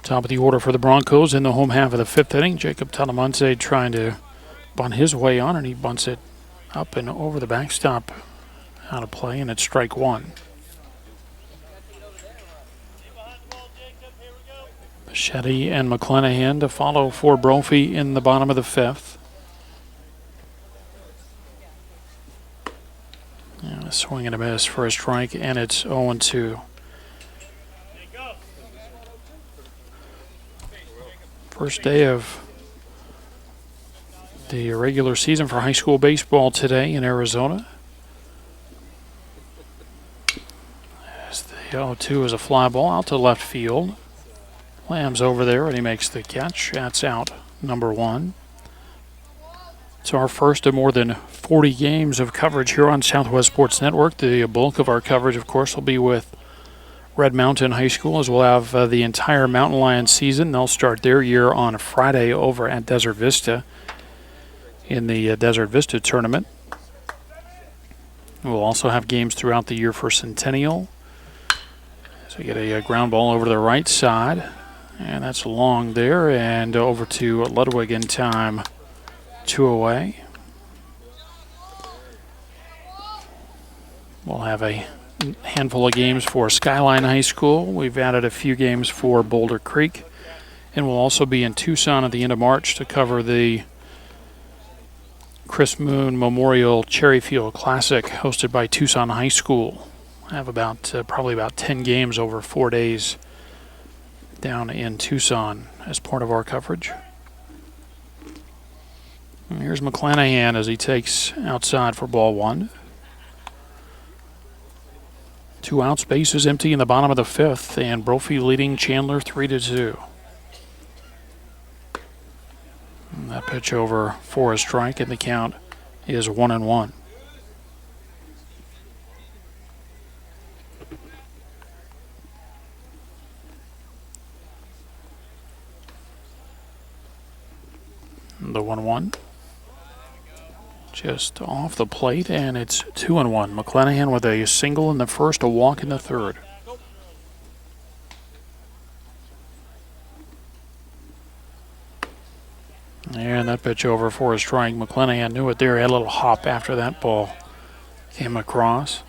Top of the order for the Broncos in the home half of the 5th inning. Jacob Talamonte trying to bunt his way on, and he bunts it up and over the backstop out of play, and it's strike 1. Shetty and McClanahan to follow for Brophy in the bottom of the 5th. And a swing and a miss for a strike, and it's 0-2. First day of the regular season for high school baseball today in Arizona. As the 0-2 is a fly ball out to left field. Lamb's over there, and he makes the catch. That's out, number 1. It's our first of more than 40 games of coverage here on Southwest Sports Network. The bulk of our coverage, of course, will be with Red Mountain High School, as we'll have the entire Mountain Lions season. They'll start their year on Friday over at Desert Vista in the Desert Vista tournament. We'll also have games throughout the year for Centennial. So we get a ground ball over to the right side. And that's long there, and over to Ludwig in time, 2 away. We'll have a handful of games for Skyline High School. We've added a few games for Boulder Creek, and we'll also be in Tucson at the end of March to cover the Chris Moon Memorial Cherryfield Classic hosted by Tucson High School. I have probably about 10 games over 4 days down in Tucson as part of our coverage. And here's McClanahan as he takes outside for ball 1. 2 outs, bases empty in the bottom of the 5th, and Brophy leading Chandler 3-2. And that pitch over for a strike, and the count is 1-1. The 1-1 just off the plate, and it's 2-1. McClanahan with a single in the first, a walk in the third. And that pitch over for a strike. McClanahan knew it there. He had a little hop after that ball came across.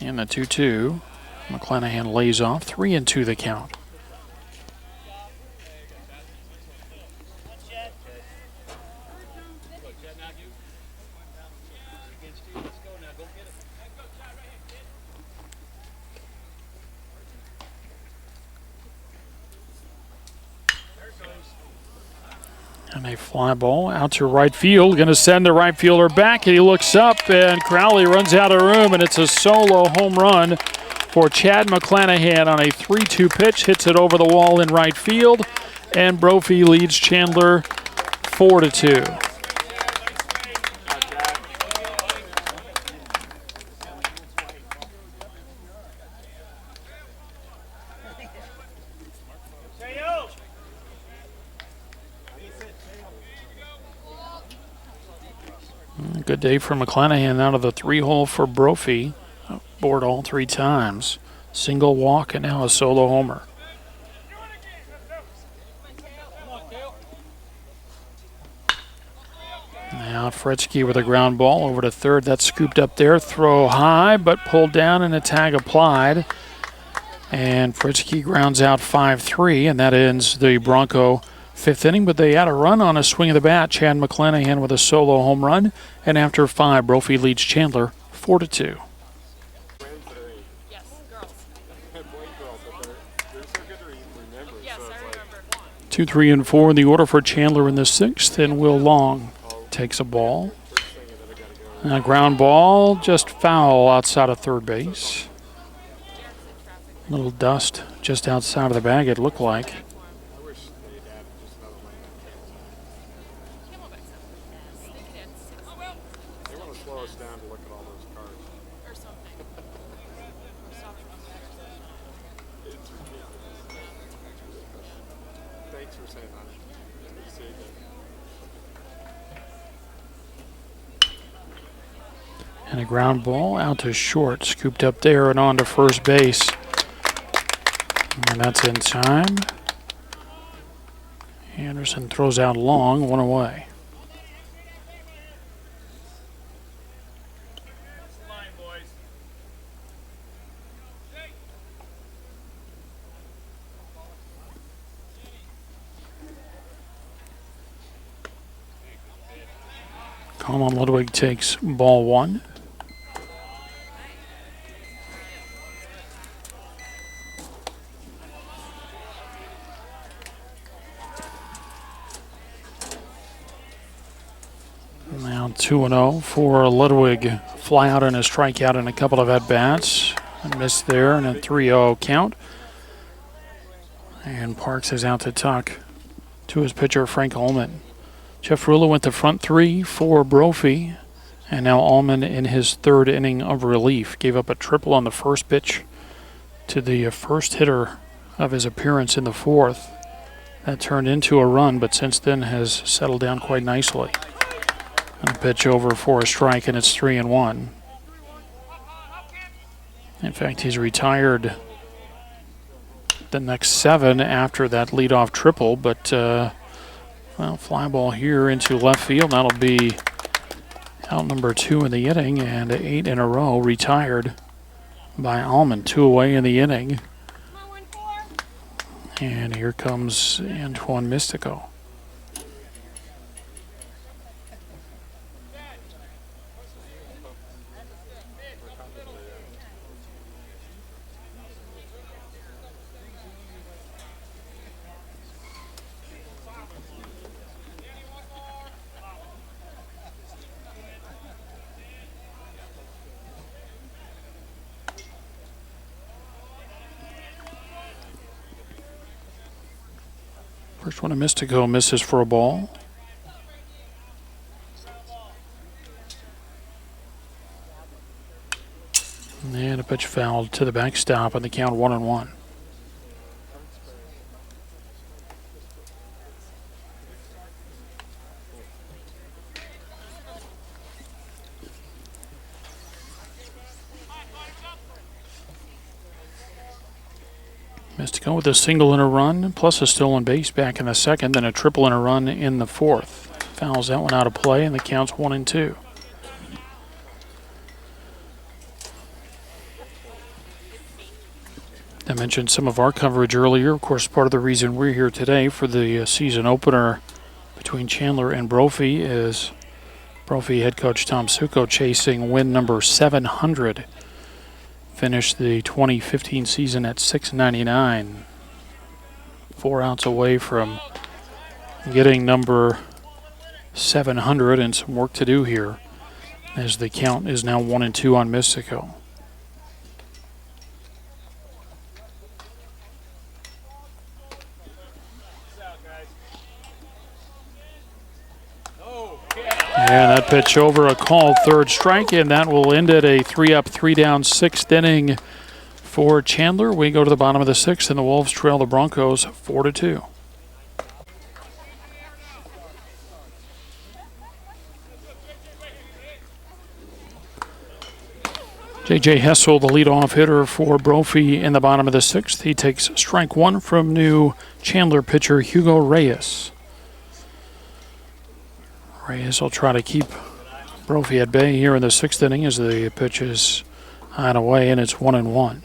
And the 2-2. McClanahan lays off. 3-2 the count. And a fly ball out to right field. Going to send the right fielder back, and he looks up, and Crowley runs out of room, and it's a solo home run for Chad McClanahan on a 3-2 pitch. Hits it over the wall in right field. And Brophy leads Chandler 4-2. Good day for McClanahan out of the 3-hole for Brophy. Board all 3 times. Single walk and now a solo homer. Now Fretsky with a ground ball over to third. That's scooped up there. Throw high, but pulled down and a tag applied. And Fretsky grounds out 5-3, and that ends the Bronco 5th inning. But they had a run on a swing of the bat. Chad McClanahan with a solo home run. And after 5, Brophy leads Chandler 4-2. 2, 3, and 4 in the order for Chandler in the 6th, and Will Long takes a ball. And a ground ball, just foul outside of third base. A little dust just outside of the bag, it looked like. And a ground ball out to short, scooped up there and on to first base. And that's in time. Anderson throws out long, 1 away. Colin Ludwig takes ball 1. Now 2-0 for Ludwig. Fly out and a strikeout and a couple of at-bats. A miss there and a 3-0 count. And Parks is out to tuck to his pitcher, Frank Ullman. Jeff Rula went to front 3 for Brophy. And now Ullman in his 3rd inning of relief. Gave up a triple on the first pitch to the first hitter of his appearance in the 4th. That turned into a run, but since then has settled down quite nicely. And a pitch over for a strike, and it's 3-1. In fact, he's retired the next 7 after that leadoff triple, but well, fly ball here into left field. That'll be out number 2 in the inning, and 8 in a row retired by Ullman. 2 away in the inning. And here comes Antoine Mystico. First one to Mystico, misses for a ball. And a pitch fouled to the backstop on the count 1-1. Mystico with a single and a run, plus a stolen base back in the 2nd, then a triple and a run in the 4th. Fouls that one out of play, and the count's 1-2. I mentioned some of our coverage earlier. Of course, part of the reason we're here today for the season opener between Chandler and Brophy is Brophy head coach Tom Succow chasing win number 700. Finished the 2015 season at 699. 4 outs away from getting number 700, and some work to do here as the count is now 1-2 on Mystico. And that pitch over, a called third strike, and that will end it a 3-up, 3-down, sixth inning for Chandler. We go to the bottom of the sixth, and the Wolves trail the Broncos 4-2. J.J. Hessel, the leadoff hitter for Brophy in the bottom of the sixth. He takes strike one from new Chandler pitcher Hugo Reyes. Reyes will try to keep Brophy at bay here in the sixth inning as the pitch is high and away, and it's 1-1.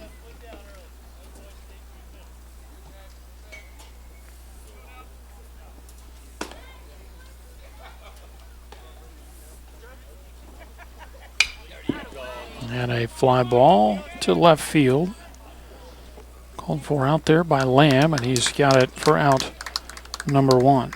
And a fly ball to left field. Called for out there by Lamb, and he's got it for out number one.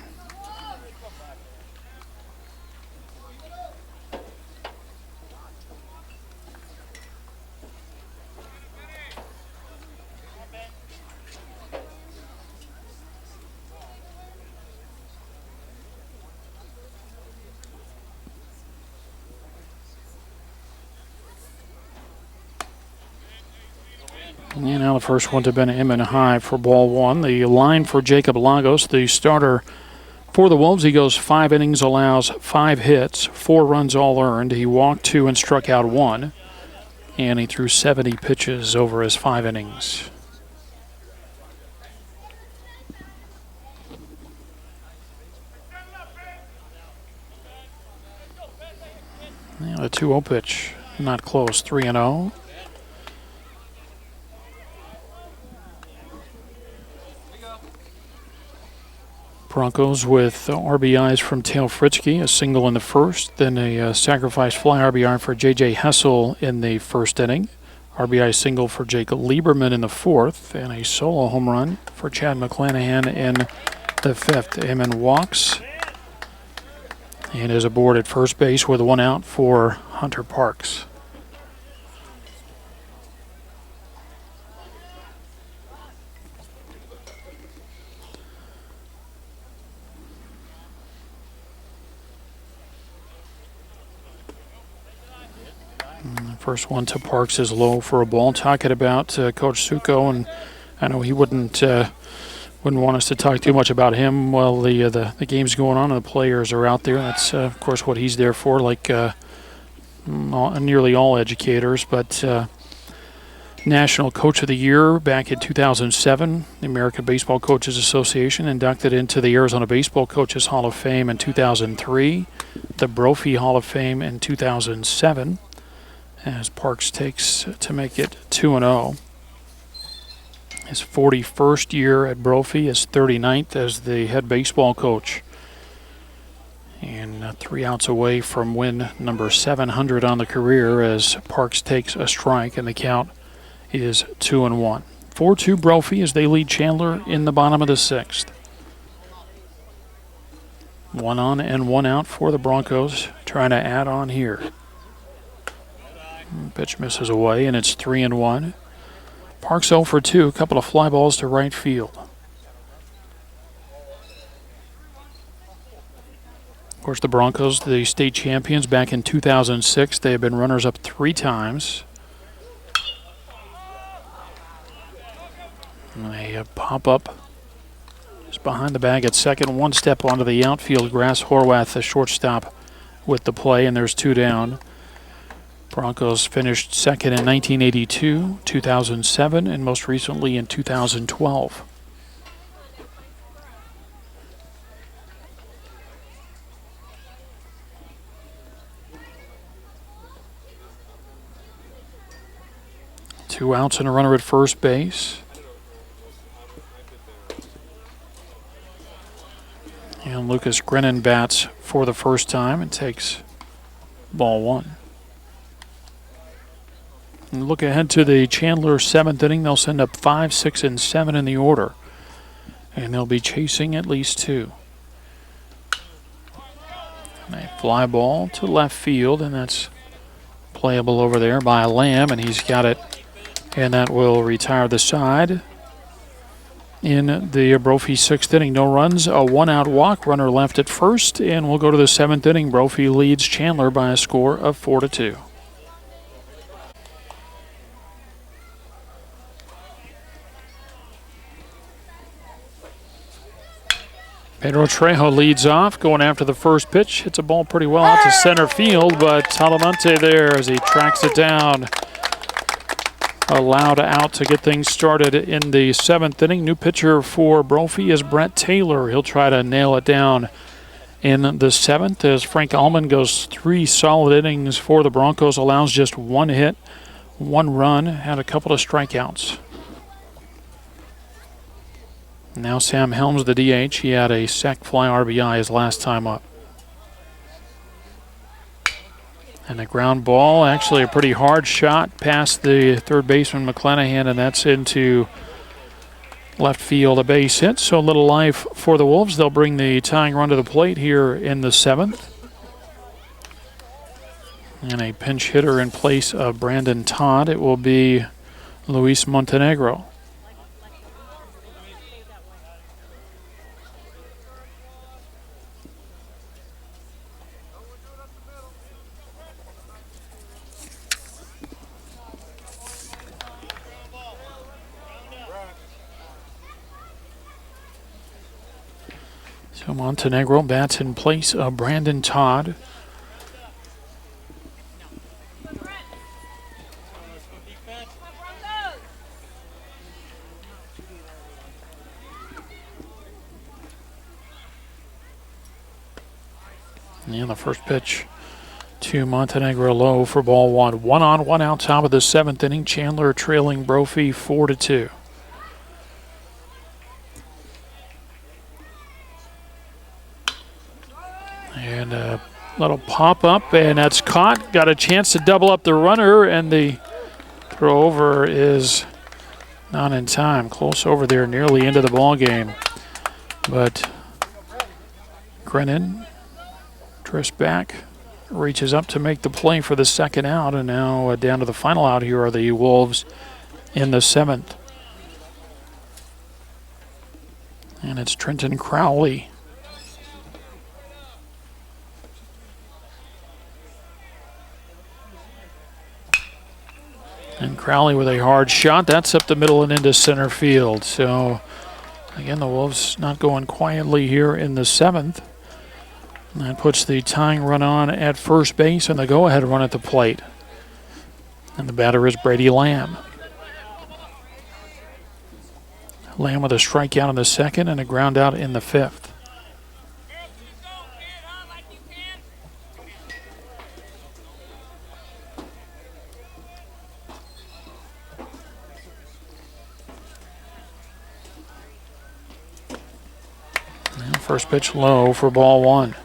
And now the first one to Ben Emmon high for ball one. The line for Jacob Lagos, the starter for the Wolves. He goes 5 innings, allows 5 hits, 4 runs all earned. He walked 2 and struck out 1. And he threw 70 pitches over his 5 innings. Now the 2-0 pitch, not close, 3-0. Broncos with RBIs from Tail Fritzke, a single in the first, then a sacrifice fly RBI for J.J. Hessel in the first inning, RBI single for Jake Lieberman in the fourth, and a solo home run for Chad McClanahan in the fifth. Emmon walks and is aboard at first base with 1 out for Hunter Parks. First one to Parks is low for a ball. Talking about Coach Succow, and I know he wouldn't want us to talk too much about him while the game's going on and the players are out there. That's of course what he's there for, like nearly all educators. But National Coach of the Year back in 2007, the American Baseball Coaches Association inducted into the Arizona Baseball Coaches Hall of Fame in 2003, the Brophy Hall of Fame in 2007. As Parks takes to make it 2-0. His 41st year at Brophy, his 39th as the head baseball coach. And 3 outs away from win number 700 on the career as Parks takes a strike, and the count is 2-1. 4-2 Brophy as they lead Chandler in the bottom of the sixth. 1 on and 1 out for the Broncos, trying to add on here. Pitch misses away, and it's 3-1. Parks 0 for 2, a couple of fly balls to right field. Of course, the Broncos, the state champions back in 2006. They have been runners-up 3 times. And they pop up just behind the bag at second. 1 step onto the outfield grass. Horwath, the shortstop, with the play, and there's 2 down. Broncos finished second in 1982, 2007, and most recently in 2012. Two outs and a runner at first base. And Lucas Grennan bats for the first time and takes ball 1. And look ahead to the Chandler 7th inning. They'll send up 5, 6, and 7 in the order. And they'll be chasing at least 2. And a fly ball to left field, and that's playable over there by Lamb, and he's got it. And that will retire the side. in the Brophy sixth inning. No runs, a one-out walk, runner left at first, and we'll go to the seventh inning. Brophy leads Chandler by a score of 4-2. Pedro Trejo leads off, going after the first pitch. Hits a ball pretty well out to center field, but Talamante there as he tracks it down. Allowed out to get things started in the seventh inning. New pitcher for Brophy is Brett Taylor. He'll try to nail it down in the seventh as Frank Allman goes 3 solid innings for the Broncos, allows just 1 hit, 1 run, had a couple of strikeouts. Now Sam Helms, the DH. He had a sac fly RBI his last time up. And a ground ball, actually a pretty hard shot past the third baseman McClanahan, and that's into left field, a base hit. So a little life for the Wolves. They'll bring the tying run to the plate here in the seventh. And a pinch hitter in place of Brandon Todd. It will be Luis Montenegro. So Montenegro bats in place of Brandon Todd. And the first pitch to Montenegro low for ball one. 1 on, 1 out, top of the seventh inning. Chandler trailing Brophy 4-2. And a little pop up, and that's caught. Got a chance to double up the runner, and the throw over is not in time. Close over there, nearly into the ball game. But Grennan drifts back, reaches up to make the play for the second out, and now down to the final out here are the Wolves in the seventh. And it's Trenton Crowley. And Crowley with a hard shot. That's up the middle and into center field. So, again, the Wolves not going quietly here in the seventh. And that puts the tying run on at first base and the go-ahead run at the plate. And the batter is Brady Lamb. Lamb with a strikeout in the second and a ground out in the fifth. First pitch low for ball one.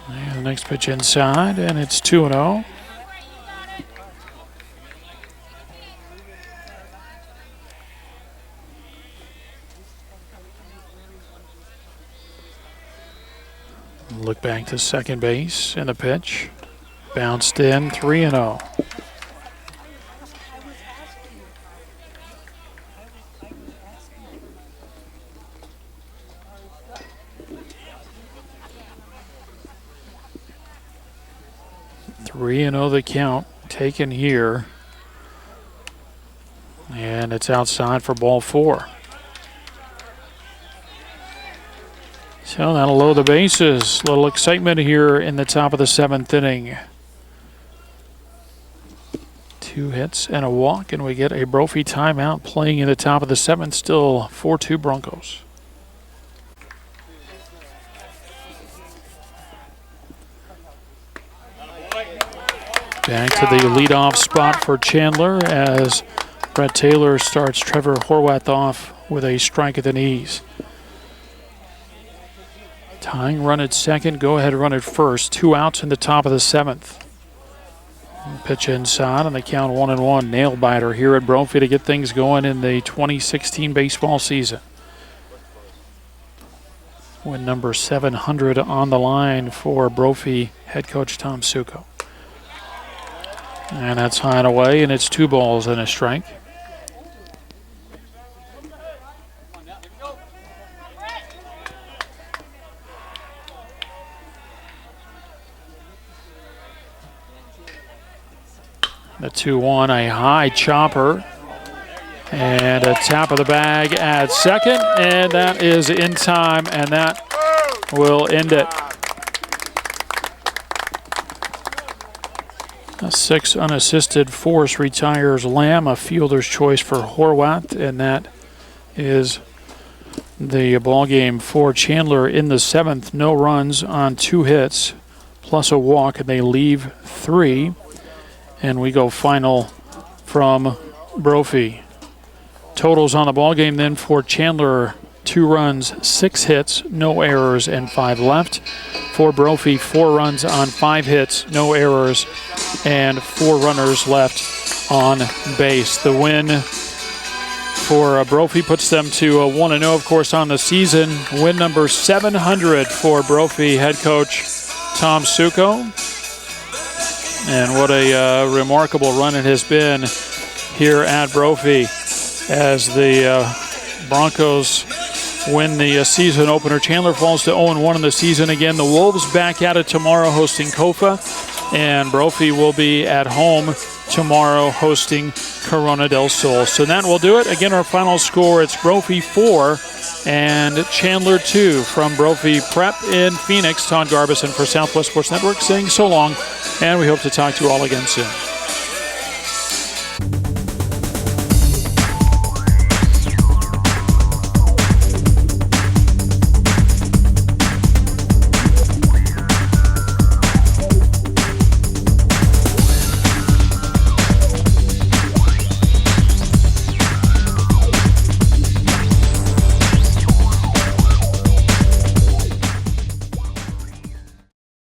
And the next pitch inside, and it's 2-0. Look back to second base, and the pitch bounced in, 3-0. The count taken here, and it's outside for ball four. So that'll load the bases. A little excitement here in the top of the seventh inning. 2 hits and a walk, and we get a Brophy timeout playing in the top of the seventh. Still 4-2 Broncos. Back to the leadoff spot for Chandler as Brett Taylor starts Trevor Horwath off with a strike at the knees. Tying run at second, go ahead run at first. 2 outs in the top of the seventh. Pitch inside, and the count 1-1. Nail biter here at Brophy to get things going in the 2016 baseball season. Win number 700 on the line for Brophy head coach Tom Succow. And that's high and away, and it's 2 balls and a strike. The 2-1, a high chopper, and a tap of the bag at second, and that is in time, and that will end it. A 6 unassisted force retires Lamb, a fielder's choice for Horwath, and that is the ball game for Chandler in the 7th. No runs on 2 hits, plus a walk, and they leave 3. And we go final from Brophy. Totals on the ball game then for Chandler: 2 runs, 6 hits, no errors, and 5 left. For Brophy, 4 runs on 5 hits, no errors, and 4 runners left on base. The win for Brophy puts them to 1-0, of course, on the season. Win number 700 for Brophy head coach Tom Succow. And what a remarkable run it has been here at Brophy as the Broncos win the season opener. Chandler falls to 0-1 in the season again. The Wolves back at it tomorrow hosting Kofa, and Brophy will be at home tomorrow hosting Corona del Sol. So that will do it. Again, our final score, it's Brophy 4 and Chandler 2 from Brophy Prep in Phoenix. Todd Garbison for Southwest Sports Network saying so long, and we hope to talk to you all again soon.